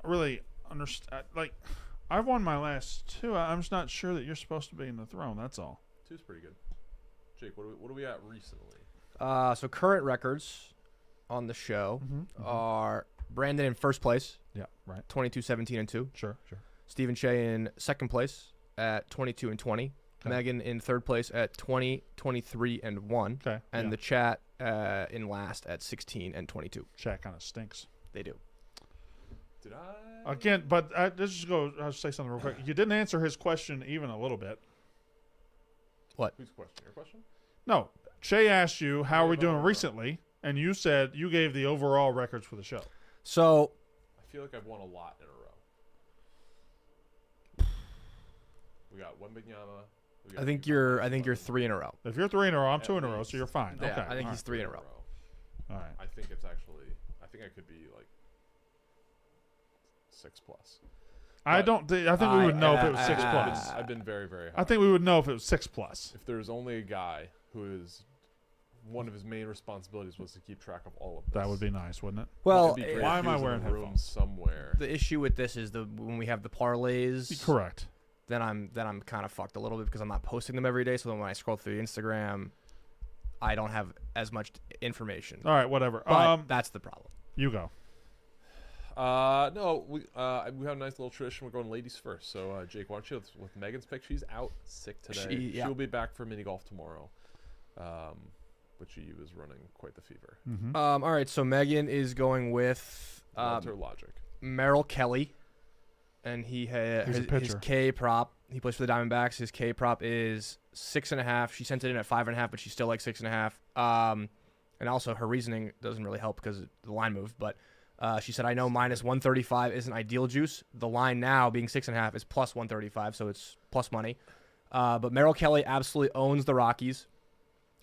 Really understand. Like, I've won my last two. I'm just not sure that you're supposed to be in the throne. That's all. Two's pretty good. Jake, what are we at recently? So current records on the show are Brandon in first place. Yeah, right. 22, 17, and 2. Sure. Stephen Shea in second place at 22 and 20. Okay. Megan in third place at 20, 23, and 1. Okay. And the chat in last at 16 and 22. Chat kind of stinks. They do. Did I? Again, but let's just go. I'll say something real quick. You didn't answer his question even a little bit. What? Whose question? Your question? No. Shay asked you, how are we doing recently? And you said you gave the overall records for the show. So I feel like I've won a lot in a row. We got one big Yama. I think you're 3 in a row. If you're 3 in a row, I'm 2 in a row, so you're fine. Yeah, okay. I think he's 3 in a row. All right. I think it's actually. I think I could be like 6+. I think we would know if it was 6+. I've been very, very high. I think we would know if it was 6+. If there's only a guy who is one of his main responsibilities was to keep track of all of this. That would be nice, wouldn't it? Well, why am I wearing headphones somewhere? The issue with this is when we have the parlays. Correct. Then I'm kind of fucked a little bit because I'm not posting them every day. So then when I scroll through Instagram, I don't have as much information. All right, whatever. But that's the problem. You go. No, we have a nice little tradition. We're going ladies first. So, Jake, why don't you with Megan's pick? She's out sick today. She'll be back for mini golf tomorrow. But she was running quite the fever. Mm-hmm. All right, so Megan is going with Walter Logic. Merrill Kelly, and he has his K prop. He plays for the Diamondbacks. His K prop is 6.5. She sent it in at 5.5, but she's still like 6.5. And also her reasoning doesn't really help because the line moved. But she said, I know minus 135 isn't ideal juice. The line now being 6.5 is plus 135, so it's plus money. But Merrill Kelly absolutely owns the Rockies.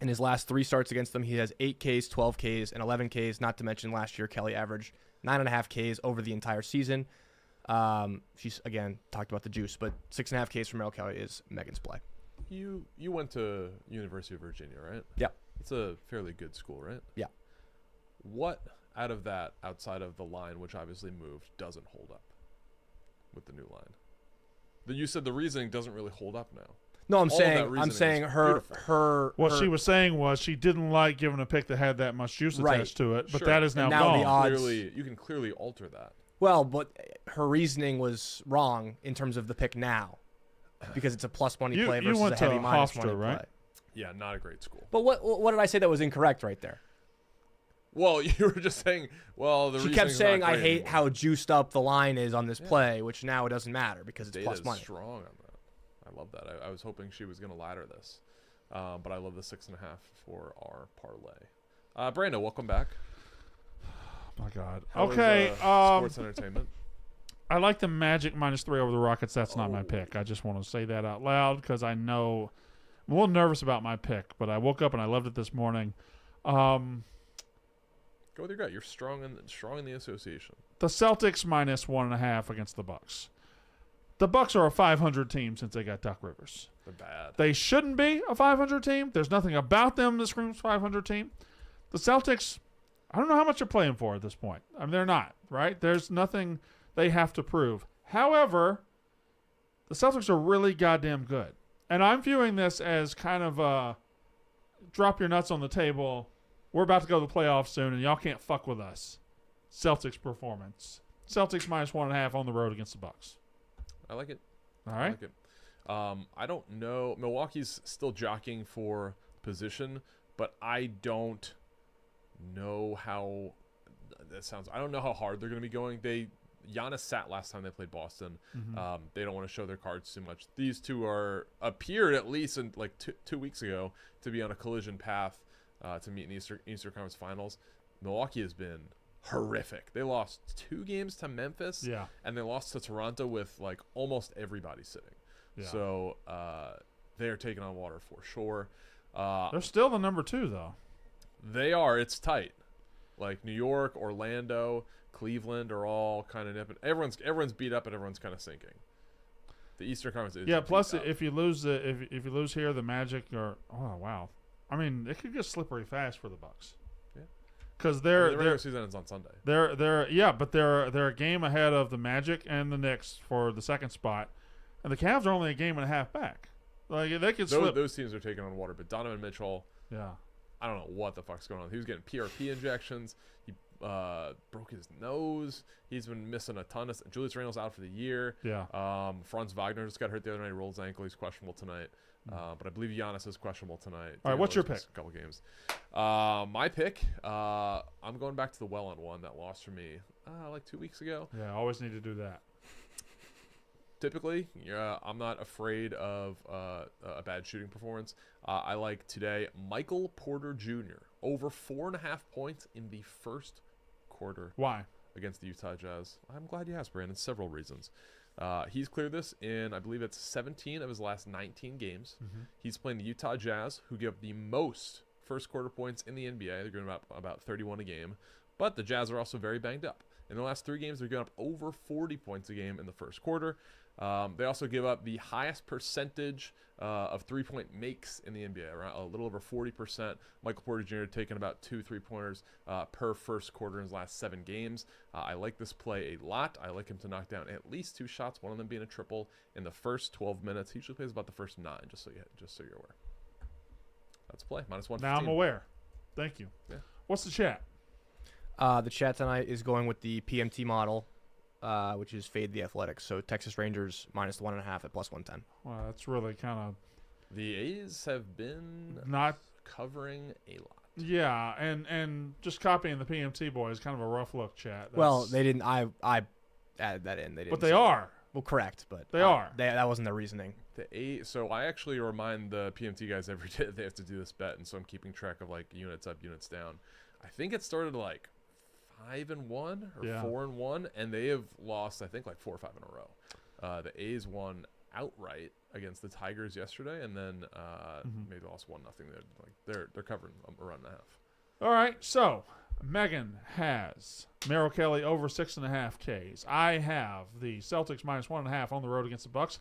In his last 3 starts against them, he has 8 Ks, 12 Ks, and 11 Ks. Not to mention last year, Kelly averaged 9.5 Ks over the entire season. She's, again, talked about the juice, but 6.5 Ks for Merrill Kelly is Megan's play. You went to University of Virginia, right? Yep. It's a fairly good school, right? Yeah. What out of that, outside of the line, which obviously moved, doesn't hold up with the new line? You said the reasoning doesn't really hold up now. No, I'm saying her. What she was saying was she didn't like giving a pick that had that much juice attached to it, but that is now gone. The odds, you can clearly alter that. Well, but her reasoning was wrong in terms of the pick now, because it's a plus money play versus a heavy minus money play. Yeah, not a great school. But what did I say that was incorrect right there? Well, you were just saying. Well, she kept saying I hate how juiced up the line is on this play, which now it doesn't matter because it's plus money. Strong on that. I love that. I was hoping she was going to ladder this, but I love the 6.5 for our parlay. Brando, welcome back. Oh my God. How okay. Sports entertainment. I like the Magic -3 over the Rockets. That's not my pick. I just want to say that out loud because I know I'm a little nervous about my pick, but I woke up and I loved it this morning. Go with your gut. You're strong in the association. The Celtics -1.5 against the Bucks. The Bucks are a 500 team since they got Doc Rivers. They're bad. They shouldn't be a 500 team. There's nothing about them that screams 500 team. The Celtics, I don't know how much they're playing for at this point. I mean, they're not, right? There's nothing they have to prove. However, the Celtics are really goddamn good. And I'm viewing this as kind of a drop your nuts on the table. We're about to go to the playoffs soon, and y'all can't fuck with us. Celtics performance. Celtics -1.5 on the road against the Bucks. I like it. All right. I like it. I don't know. Milwaukee's still jockeying for position, but I don't know how that sounds. I don't know how hard they're going to be going. Giannis sat last time they played Boston. Mm-hmm. They don't want to show their cards too much. These two appeared at least in like two weeks ago to be on a collision path to meet in Eastern Conference Finals. Milwaukee has been horrific. They lost 2 games to Memphis, and they lost to Toronto with like almost everybody sitting. Yeah. So they are taking on water for sure. They're still the number 2 though. They are. It's tight. Like New York, Orlando, Cleveland are all kind of nipping. Everyone's beat up and everyone's kind of sinking. The Eastern Conference is Plus if you lose if you lose here, the Magic are I mean, it could get slippery fast for the Bucks. Yeah, because the regular season ends on Sunday. But they're a game ahead of the Magic and the Knicks for the second spot, and the Cavs are only a game and a half back. Like they could slip. Those teams are taking on water, but Donovan Mitchell. Yeah. I don't know what the fuck's going on. He was getting PRP injections. He broke his nose. He's been missing a ton of. Julius Randle's out for the year. Yeah. Franz Wagner just got hurt the other night. He rolled his ankle. He's questionable tonight. But I believe Giannis is questionable tonight. All right, what's your pick? A couple games. My pick. I'm going back to the well on one that lost for me like 2 weeks ago. Yeah, I always need to do that. Typically, I'm not afraid of a bad shooting performance. I like today Michael Porter Jr. over 4.5 points in the first quarter. Why? Against the Utah Jazz. I'm glad you asked, Brandon. Several reasons. He's cleared this in, I believe it's 17 of his last 19 games. Mm-hmm. He's playing the Utah Jazz, who give the most first quarter points in the NBA. They're going about 31 a game. But the Jazz are also very banged up. In the last 3 games, they're going up over 40 points a game in the first quarter. They also give up the highest percentage of 3-point makes in the NBA, around a little over 40%. Michael Porter Jr. taking about 2 3-pointers per first quarter in his last 7 games. I like this play a lot. I like him to knock down at least 2 shots, one of them being a triple in the first 12 minutes. He usually plays about the first 9, just so you're aware. That's play -115. Now I'm aware. Thank you. Yeah. What's the chat? The chat tonight is going with the PMT model, which is fade the Athletics. So Texas Rangers -1.5 at +110. Well, that's really kind of. The A's have been not covering a lot. Yeah, and just copying the PMT boy is kind of a rough look, chat. Well, they didn't. I added that in. They didn't. But they are. Well, correct, but they are. That wasn't their reasoning. So I actually remind the PMT guys every day that they have to do this bet, and so I'm keeping track of like units up, units down. I think it started like 5-1 or 4-1, and they have lost I think like 4 or 5 in a row. The A's won outright against the Tigers yesterday, and then maybe they lost 1-0. They're covering a run and a half. All right, so Megan has Merrill Kelly over 6.5 Ks. I have the Celtics -1.5 on the road against the Bucks.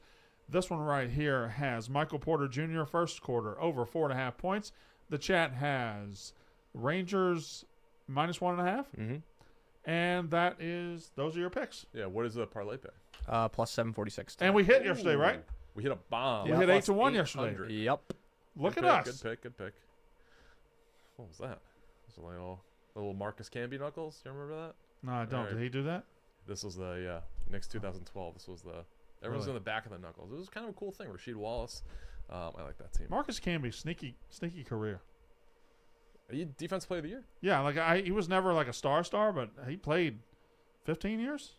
This one right here has Michael Porter Jr. first quarter over 4.5 points. The chat has Rangers -1.5. Mm-hmm. And those are your picks. Yeah, what is the parlay pick? +746. And we hit yesterday, right? We hit a bomb. We hit 8-1 yesterday. Yep. Look at us. Good pick. What was that? Was it like a little Marcus Camby knuckles? Do you remember that? No, I don't. Right. Did he do that? This was the Knicks 2012. This was everyone's in the back of the knuckles. It was kind of a cool thing. Rasheed Wallace. I like that team. Marcus Camby, sneaky career. Are you defense player of the year? Yeah, he was never like a star, but he played 15 years.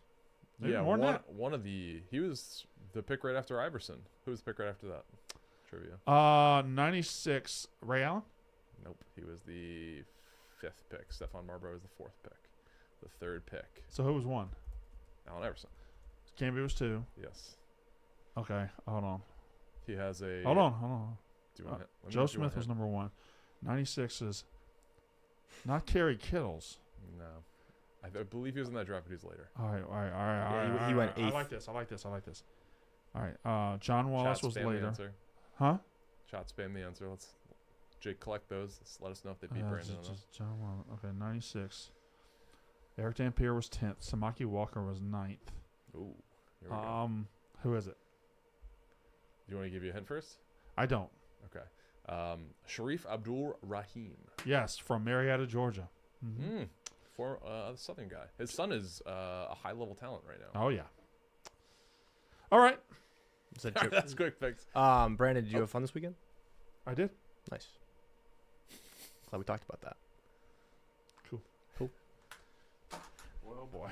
Maybe more than that. He was the pick right after Iverson. Who was the pick right after that? Trivia. 96 Ray Allen. Nope, he was the 5th pick. Stephon Marbury was the 4th pick. The 3rd pick. So who was 1? Allen Iverson. Camby was 2. Yes. Okay, hold on. He has a. Hold on. Joe Smith Smith was number 1. 96 is not Kerry Kittles. No. I believe he was in that draft, but he's later. All right. He went 8th. I like this. All right. John Wallace was later. Huh? Chat spam the answer. Let's Jake collect those. Let us know if they beat Brandon. John Wallace. Okay, 96. Eric Dampier was 10th. Samaki Walker was 9th. Ooh. Here we go. Who is it? Do you want to give you a hint first? I don't. Okay. Sharif Abdul Rahim. Yes, from Marietta, Georgia. Mm-hmm. For a Southern guy. His son is a high-level talent right now. Oh, yeah. All right. That's quick picks. Brandon, did you have fun this weekend? I did. Nice. Glad we talked about that. Cool. Oh, boy.